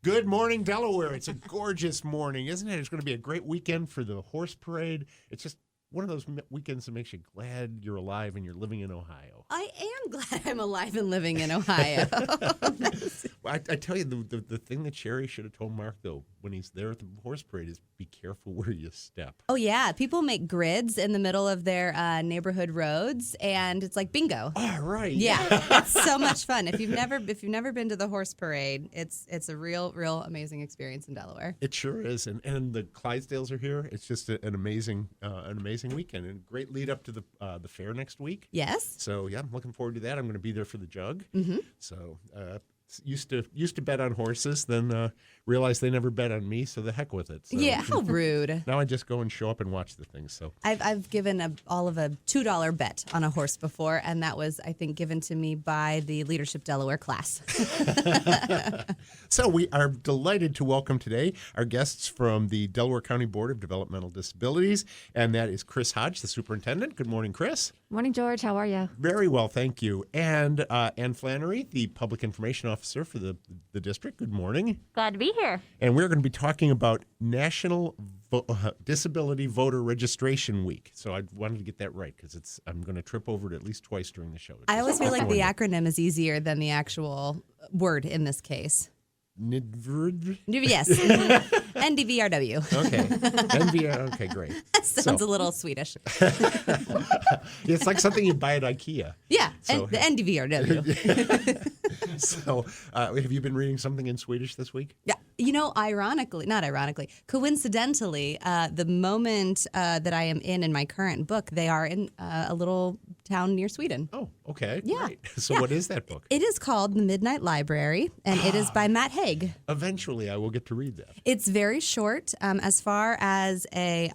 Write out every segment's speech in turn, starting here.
Good morning, Delaware. It's a gorgeous morning, isn't it? It's going to be a great weekend for the horse parade. It's just one of those weekends that makes you glad you're alive and you're living in Ohio. I am glad I'm alive and living in Ohio. I tell you, the thing that Sherry should have told Mark, though, when he's there at the horse parade is be careful where you step. Oh, yeah. People make grids in the middle of their neighborhood roads, and it's like bingo. Oh, right. Yeah. It's so much fun. If you've never been to the horse parade, it's a real amazing experience in Delaware. It sure is. And the Clydesdales are here. It's just an amazing weekend and great lead up to the fair next week. Yes. So, yeah, I'm looking forward to that. I'm going to be there for the jug. Mm-hmm. So, used to bet on horses, then realized they never bet on me, so the heck with it. So, yeah, how rude. Now I just go and show up and watch the things. So I've given all of a $2 bet on a horse before, and that was, I think, given to me by the Leadership Delaware class. So we are delighted to welcome today our guests from the Delaware County Board of Developmental Disabilities, and that is Kris Hodge, the superintendent. Good morning, Kris. Morning, George. How are you? Very well, thank you. And Flanery, the public information officer for the district. Good morning. Glad to be here. And we're going to be talking about National Disability Voter Registration Week. So I wanted to get that right because I'm going to trip over it at least twice during the show. I always feel like the acronym is easier than the actual word in this case. NDVRW? Yes. NDVRW. Okay. NVR. Okay, great. Sounds a little Swedish. It's like something you buy at IKEA. Yeah, So, the NDVRW. So, have you been reading something in Swedish this week? Yeah. Coincidentally, the moment that I am in my current book, they are in a little town near Sweden. Oh, okay. Yeah. Great. So what is that book? It is called The Midnight Library, and it is by Matt Haig. Eventually, I will get to read that. It's very short. As far as a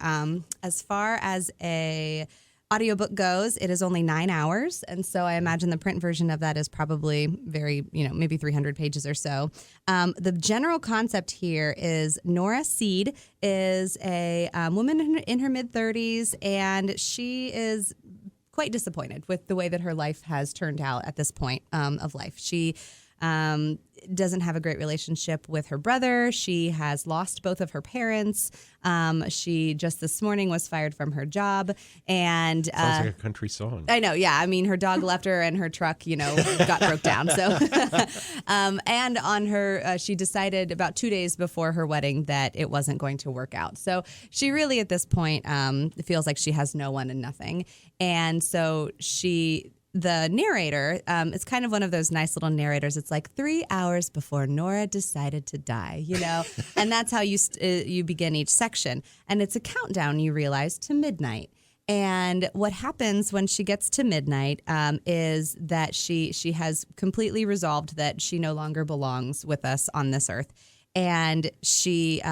audiobook goes, it is only 9 hours. And so I imagine the print version of that is probably maybe 300 pages or so. The general concept here is Nora Seed is a woman in her mid-30s, and she is quite disappointed with the way that her life has turned out at this point of life. She doesn't have a great relationship with her brother. She has lost both of her parents. She just this morning was fired from her job. And sounds like a country song. I know, yeah. I mean, her dog left her and her truck, got broke down. So, and on her, she decided about 2 days before her wedding that it wasn't going to work out. So she really at this point feels like she has no one and nothing. And so the narrator, it's kind of one of those nice little narrators. It's like 3 hours before Nora decided to die, and that's how you begin each section. And it's a countdown, you realize, to midnight. And what happens when she gets to midnight is that she has completely resolved that she no longer belongs with us on this earth. And she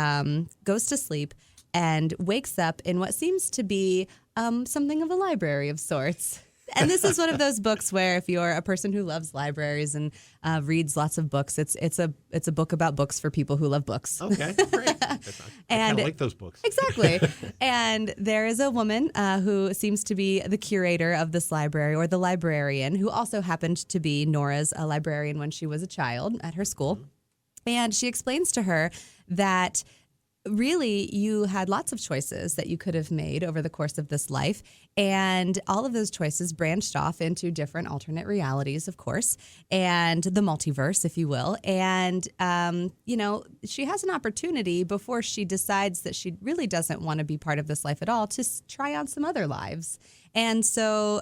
goes to sleep and wakes up in what seems to be something of a library of sorts. And this is one of those books where if you're a person who loves libraries and reads lots of books, it's a book about books for people who love books. Okay, great. I kind of like those books. Exactly. And there is a woman who seems to be the curator of this library, or the librarian, who also happened to be Nora's librarian when she was a child at her school. Mm-hmm. And she explains to her that really, you had lots of choices that you could have made over the course of this life. And all of those choices branched off into different alternate realities, of course, and the multiverse, if you will. And, she has an opportunity before she decides that she really doesn't want to be part of this life at all to try on some other lives. And so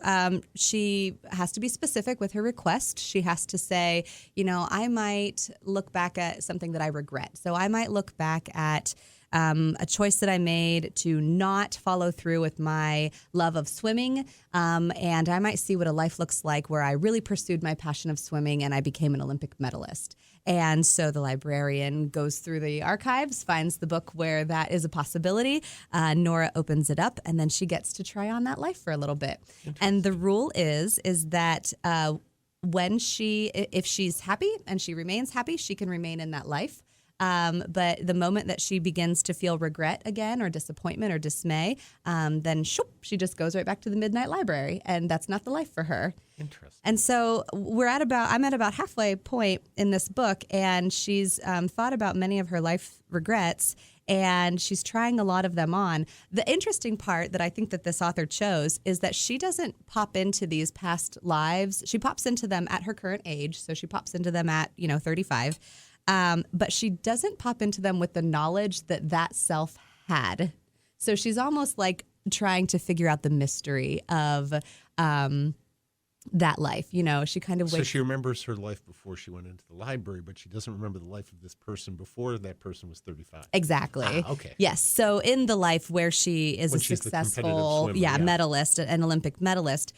she has to be specific with her request. She has to say, I might look back at something that I regret. So I might look back at a choice that I made to not follow through with my love of swimming. And I might see what a life looks like where I really pursued my passion of swimming and I became an Olympic medalist. And so the librarian goes through the archives, finds the book where that is a possibility. Nora opens it up, and then she gets to try on that life for a little bit. And the rule is that if she's happy and she remains happy, she can remain in that life. But the moment that she begins to feel regret again or disappointment or dismay, then she just goes right back to the midnight library. And that's not the life for her. Interesting. And so I'm at about halfway point in this book, and she's thought about many of her life regrets, and she's trying a lot of them on. The interesting part that I think that this author chose is that she doesn't pop into these past lives. She pops into them at her current age. So she pops into them at, 35. But she doesn't pop into them with the knowledge that self had. So she's almost like trying to figure out the mystery of that life. She kind of So she remembers her life before she went into the library, but she doesn't remember the life of this person before that person was 35. Exactly. Okay. Yes. So in the life where she is When a she's the successful competitive swimmer, medalist, an Olympic medalist,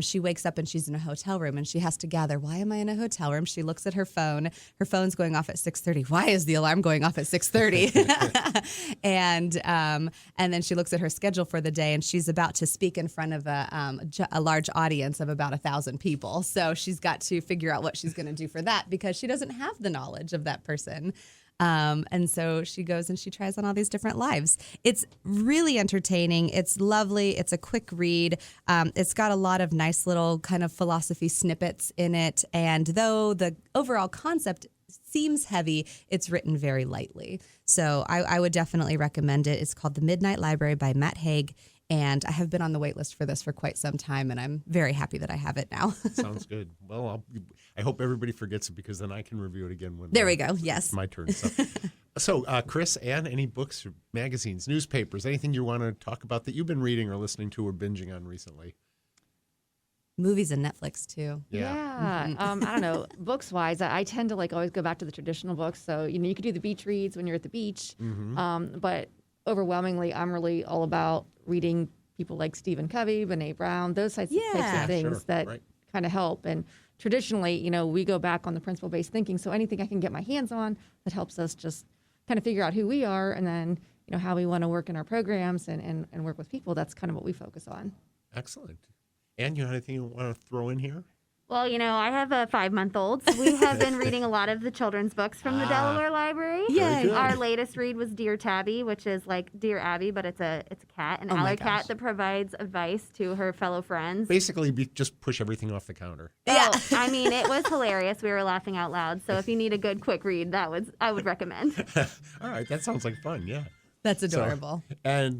she wakes up and she's in a hotel room and she has to gather, why am I in a hotel room? She looks at her phone. Her phone's going off at 6:30. Why is the alarm going off at 6:30? and then she looks at her schedule for the day, and she's about to speak in front of a large audience of about 1,000 people. So she's got to figure out what she's going to do for that because she doesn't have the knowledge of that person. And so she goes and she tries on all these different lives. It's really entertaining. It's lovely. It's a quick read. It's got a lot of nice little kind of philosophy snippets in it. And though the overall concept seems heavy, it's written very lightly. So I would definitely recommend it. It's called The Midnight Library by Matt Haig. And I have been on the wait list for this for quite some time, and I'm very happy that I have it now. Sounds good. Well, I hope everybody forgets it because then I can review it again when there we go. Yes. It's my turn. So Kris, Ann, any books, or magazines, newspapers, anything you want to talk about that you've been reading or listening to or binging on recently? Movies and Netflix, too. Yeah. I don't know. Books-wise, I tend to always go back to the traditional books. So, you could do the beach reads when you're at the beach. Mm-hmm. But overwhelmingly, I'm really all about reading people like Stephen Covey, Brene Brown, those types of things that kind of help. And traditionally, we go back on the principle-based thinking. So anything I can get my hands on that helps us just kind of figure out who we are and then, how we want to work in our programs and work with people. That's kind of what we focus on. Excellent. Ann, you have anything you want to throw in here? Well, I have a 5-month-old. So we have been reading a lot of the children's books from the Delaware Library. Yay. Our latest read was Dear Tabby, which is like Dear Abby, but it's a cat, an alley cat that provides advice to her fellow friends. Basically, just push everything off the counter. Yeah. Oh, I mean, it was hilarious. We were laughing out loud. So if you need a good, quick read, I would recommend. All right, that sounds like fun. Yeah. That's adorable.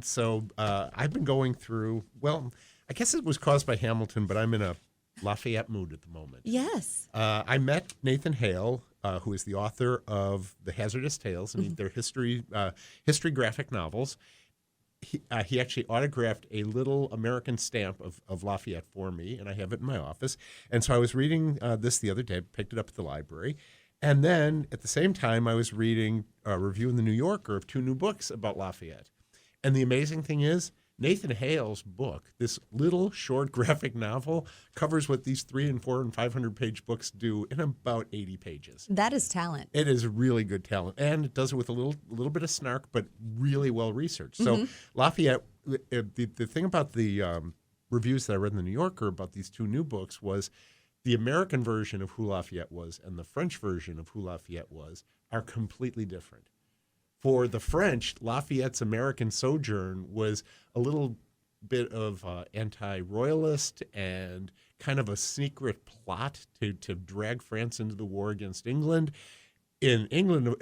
So I've been going through, well, I guess it was caused by Hamilton, but I'm in a Lafayette mood at the moment. Yes. I met Nathan Hale, who is the author of The Hazardous Tales, and they're history graphic novels. He actually autographed a little American stamp of Lafayette for me, and I have it in my office. And so I was reading this the other day, picked it up at the library. And then at the same time, I was reading a review in the New Yorker of 2 new books about Lafayette. And the amazing thing is, Nathan Hale's book, this little short graphic novel, covers what these 300 and 400 and 500 page books do in about 80 pages. That is talent. It is really good talent, and it does it with a little bit of snark, but really well researched. So Lafayette, the thing about the reviews that I read in the New Yorker about these 2 new books was the American version of who Lafayette was and the French version of who Lafayette was are completely different. For the French, Lafayette's American sojourn was a little bit of anti-royalist and kind of a secret plot to drag France into the war against England. In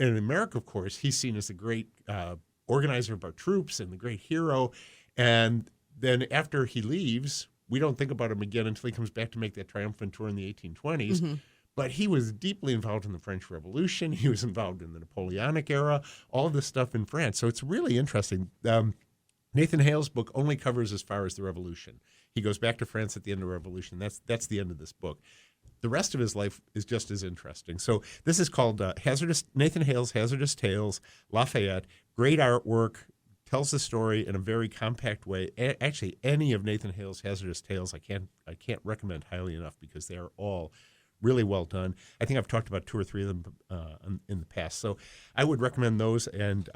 America, of course, he's seen as the great organizer of our troops and the great hero. And then after he leaves, we don't think about him again until he comes back to make that triumphant tour in the 1820s. But he was deeply involved in the French Revolution. He was involved in the Napoleonic era, all of this stuff in France. So it's really interesting. Nathan Hale's book only covers as far as the Revolution. He goes back to France at the end of the Revolution. That's the end of this book. The rest of his life is just as interesting. So this is called Nathan Hale's Hazardous Tales, Lafayette. Great artwork, tells the story in a very compact way. Actually, any of Nathan Hale's Hazardous Tales I can't recommend highly enough because they are all really well done. I think I've talked about 2 or 3 of them in the past. So I would recommend those. And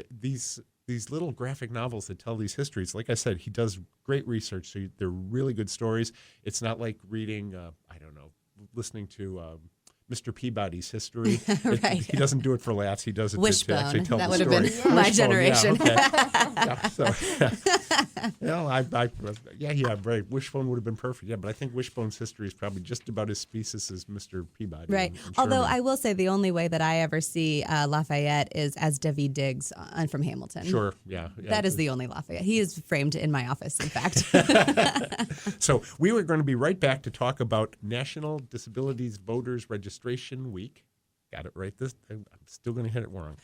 these little graphic novels that tell these histories, like I said, he does great research. So they're really good stories. It's not like reading, listening to Mr. Peabody's history. Right. He doesn't do it for laughs. He does it to actually Wishbone. tell That the would have story. been my Wishbone, generation. Yeah, okay. So, right. Wishbone would have been perfect. Yeah, but I think Wishbone's history is probably just about as specious as Mr. Peabody. Right. and Although Sherman. I will say the only way that I ever see Lafayette is as David Diggs from Hamilton. Sure. Yeah. That is the only Lafayette. He is framed in my office, in fact. So we were going to be right back to talk about National Disabilities Voters Registration Week. Got it right. I'm still going to hit it wrong.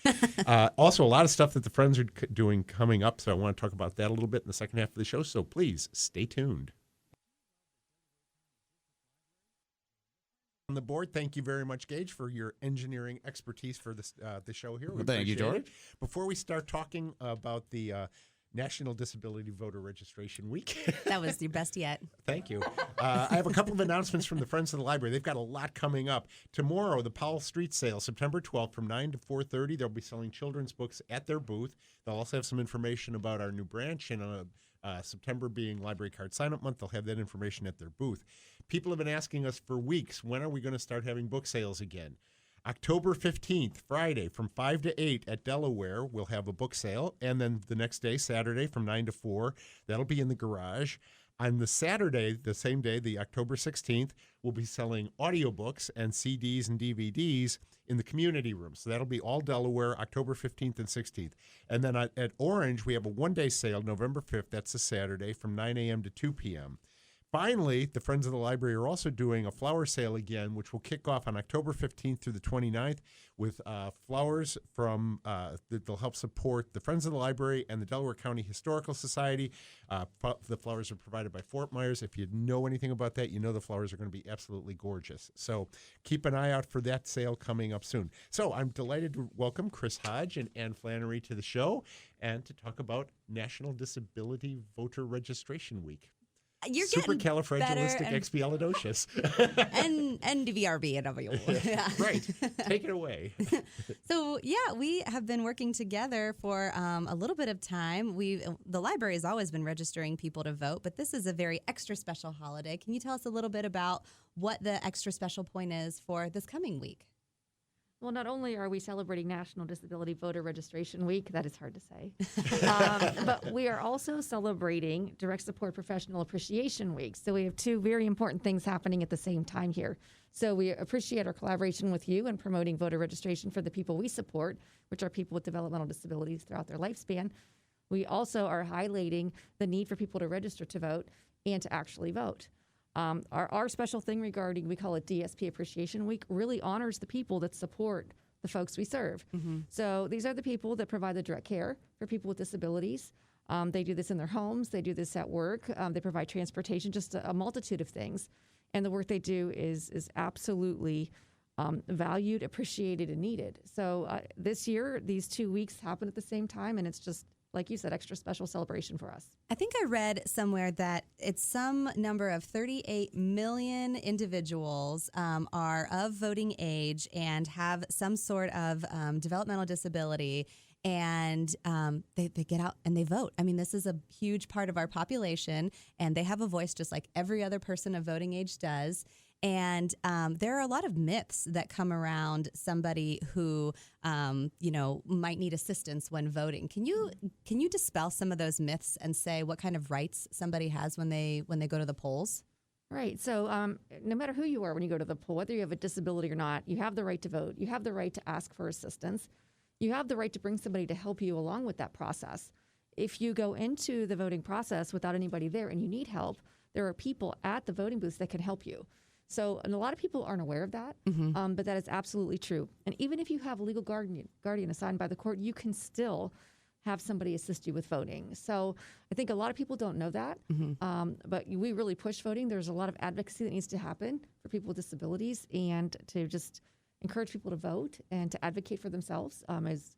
Also, a lot of stuff that the Friends are doing coming up, so I want to talk about that a little bit in the second half of the show. So please stay tuned. On the board, thank you very much, Gage, for your engineering expertise for this the show here. We Thank you, appreciate George. it. Before we start talking about the National Disability Voter Registration Week. That was your best yet. Thank you. I have a couple of announcements from the Friends of the Library. They've got a lot coming up. Tomorrow, the Powell Street Sale, September 12th from 9 to 4:30. They'll be selling children's books at their booth. They'll also have some information about our new branch, and September being Library Card Sign-Up Month, they'll have that information at their booth. People have been asking us for weeks, when are we going to start having book sales again? October 15th, Friday, from 5 to 8 at Delaware, we'll have a book sale. And then the next day, Saturday, from 9 to 4, that'll be in the garage. On the Saturday, the same day, the October 16th, we'll be selling audiobooks and CDs and DVDs in the community room. So that'll be all Delaware, October 15th and 16th. And then at Orange, we have a one-day sale, November 5th. That's a Saturday, from 9 a.m. to 2 p.m. Finally, the Friends of the Library are also doing a flower sale again, which will kick off on October 15th through the 29th with flowers from that'll help support the Friends of the Library and the Delaware County Historical Society. The flowers are provided by Fort Myers. If you know anything about that, you know the flowers are going to be absolutely gorgeous. So keep an eye out for that sale coming up soon. So I'm delighted to welcome Kris Hodge and Ann Flanery to the show and to talk about National Disability Voter Registration Week. You're getting better Supercalifragilisticexpialidocious. and DVRB and W. Yeah. Right. Take it away. So, yeah, we have been working together for a little bit of time. The library has always been registering people to vote, but this is a very extra special holiday. Can you tell us a little bit about what the extra special point is for this coming week? Well, not only are we celebrating National Disability Voter Registration Week, that is hard to say, but we are also celebrating Direct Support Professional Appreciation Week. So we have two very important things happening at the same time here. So we appreciate our collaboration with you in promoting voter registration for the people we support, which are people with developmental disabilities throughout their lifespan. We also are highlighting the need for people to register to vote and to actually vote. Our special thing regarding, we call it DSP Appreciation Week, really honors the people that support the folks we serve. Mm-hmm. So these are the people that provide the direct care for people with disabilities. They do this in their homes. They do this at work. They provide transportation, just a multitude of things. And the work they do is absolutely valued, appreciated, and needed. So this year, these 2 weeks happen at the same time, and it's just, like you said, extra special celebration for us. I think I read somewhere that it's some number of 38 million individuals are of voting age and have some sort of developmental disability, and they get out and they vote. I mean, this is a huge part of our population, and they have a voice just like every other person of voting age does. And there are a lot of myths that come around somebody who, might need assistance when voting. Can you dispel some of those myths and say what kind of rights somebody has when they go to the polls? Right. So no matter who you are when you go to the poll, whether you have a disability or not, you have the right to vote. You have the right to ask for assistance. You have the right to bring somebody to help you along with that process. If you go into the voting process without anybody there and you need help, there are people at the voting booths that can help you. So, and a lot of people aren't aware of that, but that is absolutely true. And even if you have a legal guardian assigned by the court, you can still have somebody assist you with voting. So I think a lot of people don't know that, but we really push voting. There's a lot of advocacy that needs to happen for people with disabilities, and to just encourage people to vote and to advocate for themselves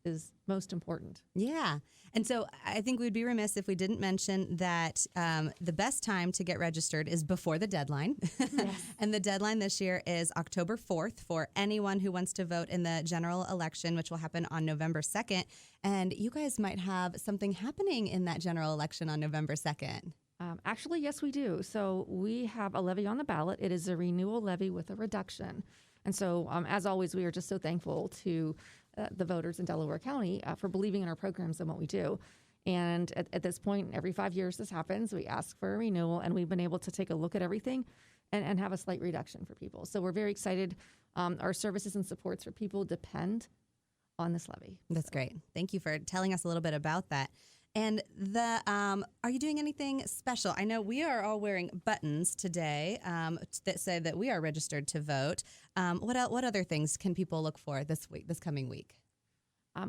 is most important. Yeah. And so I think we'd be remiss if we didn't mention that the best time to get registered is before the deadline. Yes. And the deadline this year is October 4th for anyone who wants to vote in the general election, which will happen on November 2nd. And you guys might have something happening in that general election on November 2nd. Actually, yes, we do. So we have a levy on the ballot. It is a renewal levy with a reduction. And so, as always, we are just so thankful to the voters in Delaware County for believing in our programs and what we do. And at this point, every 5 years this happens, we ask for a renewal, and we've been able to take a look at everything and have a slight reduction for people. So we're very excited. Our services and supports for people depend on this levy. That's great. Thank you for telling us a little bit about that. And are you doing anything special? I know we are all wearing buttons today that say that we are registered to vote. What other things can people look for this coming week?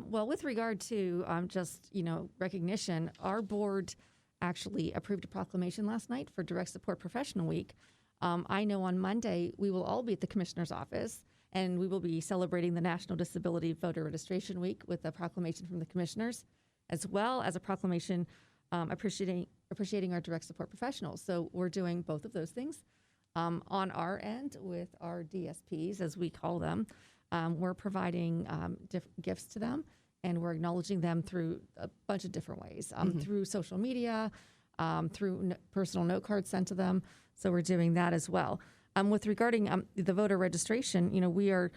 Well, with regard to just recognition, our board actually approved a proclamation last night for Direct Support Professional Week. I know on Monday we will all be at the commissioner's office, and we will be celebrating the National Disability Voter Registration Week with a proclamation from the commissioners, as well as a proclamation appreciating our direct support professionals. So we're doing both of those things. On our end, with our DSPs, as we call them, we're providing gifts to them, and we're acknowledging them through a bunch of different ways, through social media, through personal note cards sent to them. So we're doing that as well. With regarding the voter registration, we are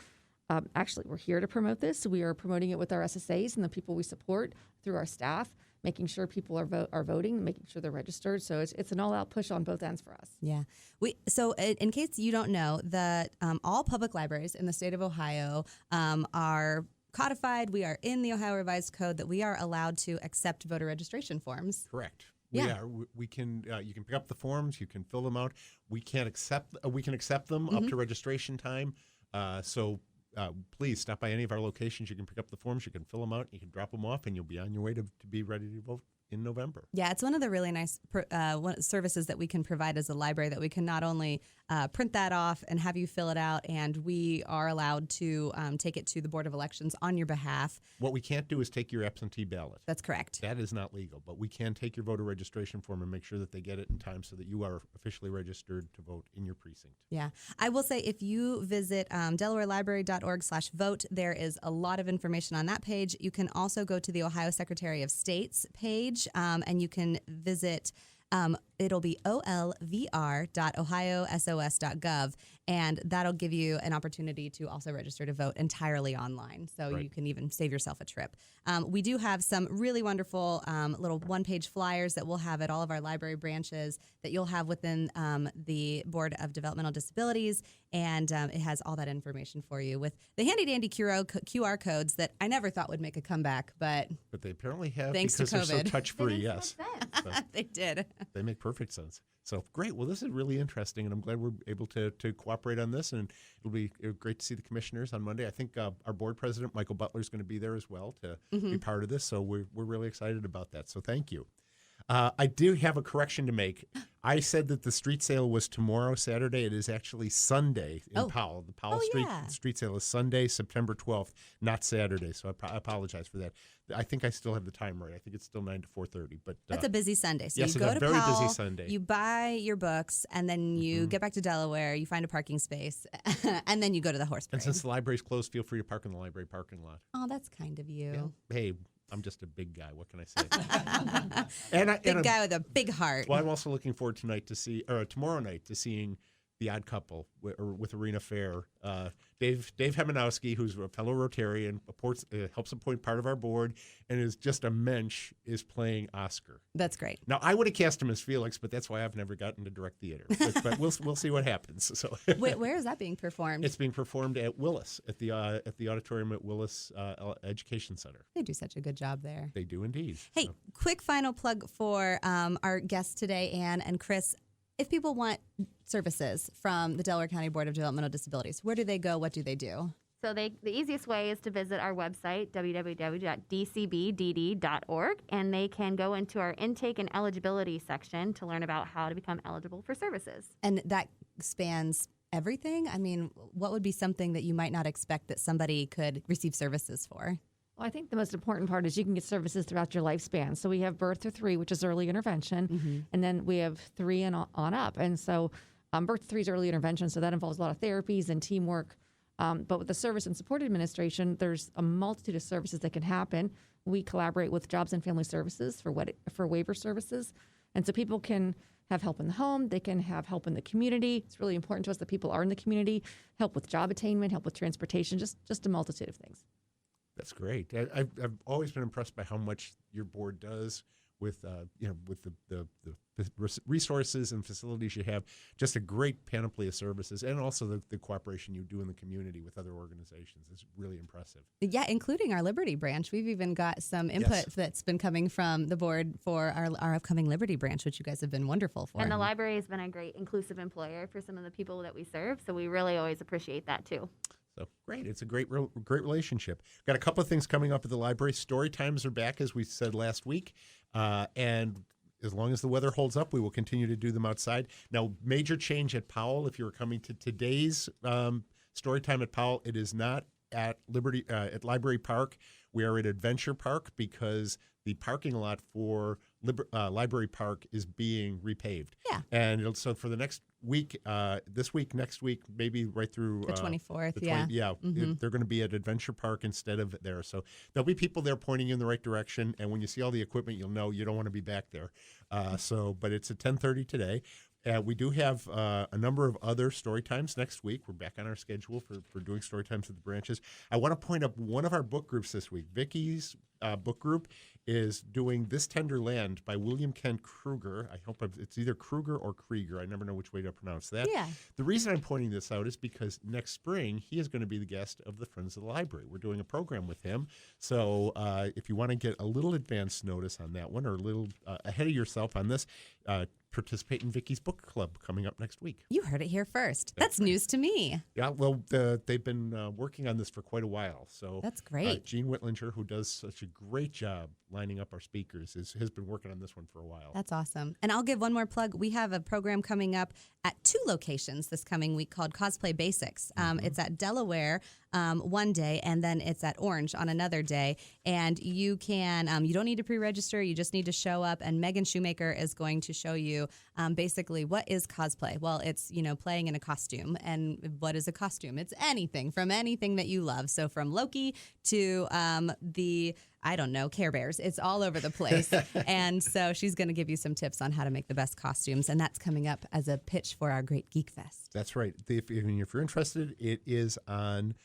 we're here to promote this. We are promoting it with our SSAs and the people we support through our staff, making sure people are voting, making sure they're registered. So it's an all-out push on both ends for us. Yeah. So in case you don't know, that all public libraries in the state of Ohio are codified. We are in the Ohio Revised Code that we are allowed to accept voter registration forms. Correct. Yeah. We can. You can pick up the forms. You can fill them out. We can accept them up to registration time. So please stop by any of our locations. You can pick up the forms. You can fill them out. You can drop them off, and you'll be on your way to be ready to vote in November. Yeah, it's one of the really nice services that we can provide as a library, that we can not only print that off and have you fill it out, and we are allowed to take it to the Board of Elections on your behalf. What we can't do is take your absentee ballot. That's correct. That is not legal, but we can take your voter registration form and make sure that they get it in time so that you are officially registered to vote in your precinct. Yeah. I will say, if you visit DelawareLibrary.org/vote, there is a lot of information on that page. You can also go to the Ohio Secretary of State's page, and you can visit, it'll be olvr.ohiosos.gov, and that'll give you an opportunity to also register to vote entirely online. So Right. You can even save yourself a trip. We do have some really wonderful little one-page flyers that we'll have at all of our library branches that you'll have within the Board of Developmental Disabilities, and it has all that information for you with the handy-dandy QR codes that I never thought would make a comeback, but they apparently have, thanks because to they're so COVID. touch-free. Yes, so they did. they make perfect sense. So great. Well, this is really interesting, and I'm glad we're able to cooperate on this. And it'll be great to see the commissioners on Monday. I think our board president, Michael Butler, is going to be there as well to be part of this. So we're really excited about that. So thank you. I do have a correction to make. I said that the street sale was tomorrow, Saturday. It is actually Sunday in Powell. The Powell street sale is Sunday, September 12th, not Saturday. So I apologize for that. I think I still have the time right. I think it's still 9 to 4:30. But That's a busy Sunday. So yes, you go it's a to very Powell, busy Sunday. you buy your books, and then you get back to Delaware. You find a parking space, and then you go to the horse parade. And since the library's closed, feel free to park in the library parking lot. Oh, that's kind of you. Yeah. Hey, I'm just a big guy. What can I say? Big guy with a big heart. Well, I'm also looking forward tomorrow night to seeing The Odd Couple with Arena Fair. Dave Hemanowski, who's a fellow Rotarian, helps appoint part of our board, and is just a mensch, is playing Oscar. That's great. Now, I would have cast him as Felix, but that's why I've never gotten to direct theater. But we'll see what happens. So Where is that being performed? it's being performed at Willis, at the auditorium at Willis Education Center. They do such a good job there. They do indeed. Hey, quick final plug for our guests today, Anne and Kris. If people want services from the Delaware County Board of Developmental Disabilities, where do they go? What do they do? So the easiest way is to visit our website, www.dcbdd.org, and they can go into our intake and eligibility section to learn about how to become eligible for services. And that spans everything? I mean, what would be something that you might not expect that somebody could receive services for? Well, I think the most important part is you can get services throughout your lifespan. So we have birth to 3, which is early intervention, and then we have 3 and on up. And so birth to 3 is early intervention, so that involves a lot of therapies and teamwork. But with the Service and Support Administration, there's a multitude of services that can happen. We collaborate with Jobs and Family Services for waiver services. And so people can have help in the home. They can have help in the community. It's really important to us that people are in the community, help with job attainment, help with transportation, just a multitude of things. That's great. I've always been impressed by how much your board does with with the resources and facilities you have. Just a great panoply of services, and also the cooperation you do in the community with other organizations is really impressive. Yeah, including our Liberty branch. We've even got some input that's been coming from the board for our upcoming Liberty branch, which you guys have been wonderful for. And the library has been a great inclusive employer for some of the people that we serve, so we really always appreciate that too. So great. It's a great relationship. Got a couple of things coming up at the library. Story times are back, as we said last week. And as long as the weather holds up, we will continue to do them outside. Now, major change at Powell. If you were coming to today's story time at Powell, it is not at Library Park. We are at Adventure Park because the parking lot for Library Park is being repaved. Yeah. And so for the next week, this week, next week, maybe right through the 24th, they're going to be at Adventure Park instead of there. So there'll be people there pointing you in the right direction. And when you see all the equipment, you'll know you don't want to be back there. But it's at 10:30 today. We do have a number of other story times next week. We're back on our schedule for doing story times at the branches. I want to point up one of our book groups this week. Vicky's book group is doing This Tender Land by William Kent Kruger. I hope it's either Kruger or Krieger. I never know which way to pronounce that. Yeah. The reason I'm pointing this out is because next spring he is going to be the guest of the Friends of the Library. We're doing a program with him. So if you want to get a little advance notice on that one or a little ahead of yourself on this, participate in Vicky's book club coming up next week. You heard it here first. That's news to me. Yeah, well, they've been working on this for quite a while. So that's great. Gene Whitlinger, who does such a great job lining up our speakers, has been working on this one for a while. That's awesome. And I'll give one more plug. We have a program coming up at 2 locations this coming week called Cosplay Basics. It's at Delaware one day, and then it's at Orange on another day. And you can, you don't need to pre-register. You just need to show up. And Megan Shoemaker is going to show you basically what is cosplay. Well, it's, playing in a costume. And what is a costume? It's anything from anything that you love. So from Loki to Care Bears. It's all over the place. And so she's going to give you some tips on how to make the best costumes. And that's coming up as a pitch for our Great Geek Fest. That's right. If you're interested, it is on,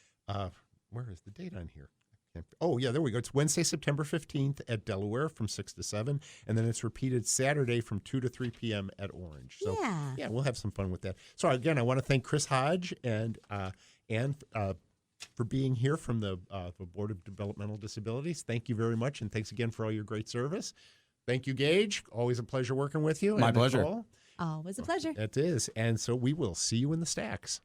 where is the date on here? Oh, yeah, there we go. It's Wednesday, September 15th at Delaware from 6 to 7. And then it's repeated Saturday from 2 to 3 p.m. at Orange. So, yeah, we'll have some fun with that. So, again, I want to thank Kris Hodge and for being here from the Board of Developmental Disabilities. Thank you very much, and thanks again for all your great service. Thank you, Gage. Always a pleasure working with you. My pleasure. Nicole. Always a pleasure. It is. And so we will see you in the stacks.